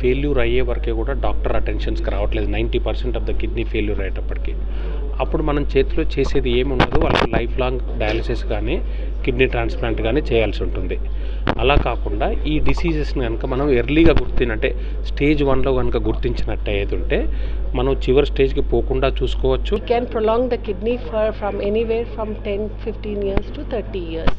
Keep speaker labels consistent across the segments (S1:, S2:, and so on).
S1: Failure అయ్యే వరకే కూడా డాక్టర్ అటెన్షన్స్కి రావట్లేదు. 90% ఆఫ్ ద కిడ్నీ ఫెయిల్యూర్ అయ్యేటప్పటికి అప్పుడు మనం చేతిలో చేసేది ఏమి ఉండదు. వాళ్ళకి లైఫ్ లాంగ్ డయాలసిస్ కానీ కిడ్నీ ట్రాన్స్ప్లాంట్ కానీ చేయాల్సి ఉంటుంది. అలా కాకుండా ఈ డిసీజెస్ని కనుక మనం ఎర్లీగా అంటే స్టేజ్ 1లో కనుక గుర్తించినట్టు ఉంటే మనం చివరి స్టేజ్కి పోకుండా చూసుకోవచ్చు.
S2: We can prolong the kidney from anywhere from 10-15 years to 30 years,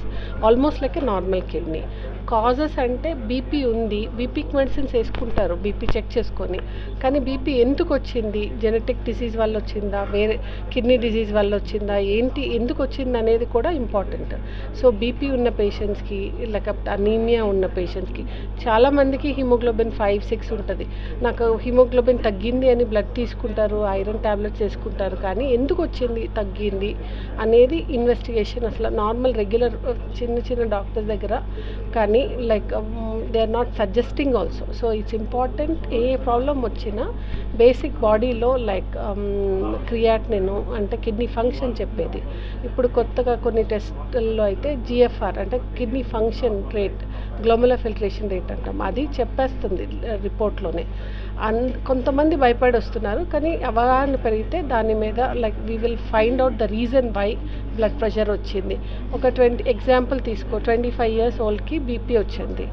S2: almost like a normal kidney. Causes అంటే బీపీ ఉంది, బీపీకి మెడిసిన్స్ వేసుకుంటారు బీపీ చెక్ చేసుకొని, కానీ బీపీ ఎందుకు వచ్చింది, జెనెటిక్ డిసీజ్ వల్ల వచ్చిందా, వేరే కిడ్నీ డిసీజ్ వల్ల వచ్చిందా, ఏంటి ఎందుకు వచ్చింది అనేది కూడా ఇంపార్టెంట్. సో బీపీ ఉన్న పేషెంట్స్కి లేకపోతే అనీమియా ఉన్న పేషెంట్స్కి, చాలామందికి హిమోగ్లోబిన్ 5-6 ఉంటుంది. నాకు హిమోగ్లోబిన్ తగ్గింది అని బ్లడ్ తీసుకుంటారు, ఐరన్ ట్యాబ్లెట్స్ వేసుకుంటారు, కానీ ఎందుకు వచ్చింది తగ్గింది అనేది ఇన్వెస్టిగేషన్ అసలు నార్మల్ రెగ్యులర్ చిన్న డాక్టర్స్ దగ్గర కానీ like they are not suggesting also. So it's important. ఏ ప్రాబ్లం వచ్చినా బేసిక్ బాడీలో లైక్ క్రియాటినిన్ అంటే కిడ్నీ ఫంక్షన్ చెప్పేది. ఇప్పుడు కొత్తగా కొన్ని టెస్టుల్లో అయితే జిఎఫ్ఆర్ అంటే kidney function rate, glomerular filtration rate అంటాం, అది చెప్పేస్తుంది రిపోర్ట్లోనే. కొంతమంది భయపడి వస్తున్నారు, కానీ అవగాహన పెరిగితే దాని మీద like we will find out the reason why blood pressure వచ్చింది. ఒక 20 ఎగ్జాంపుల్ తీసుకో, 25 years ఓల్డ్కి బీపీ వచ్చింది.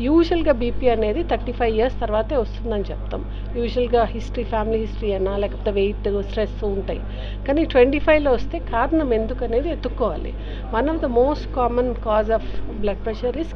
S2: యూజువల్గా బీపీ అనేది 35 years తర్వాతే వస్తుందని చెప్తాం. యూజువల్గా ఫ్యామిలీ హిస్టరీ అయినా లేకపోతే వెయిట్, స్ట్రెస్ ఉంటాయి, కానీ 25లో వస్తే కారణం ఎందుకు అనేది ఎత్తుక్కోవాలి. One of the most common cause of blood pressure is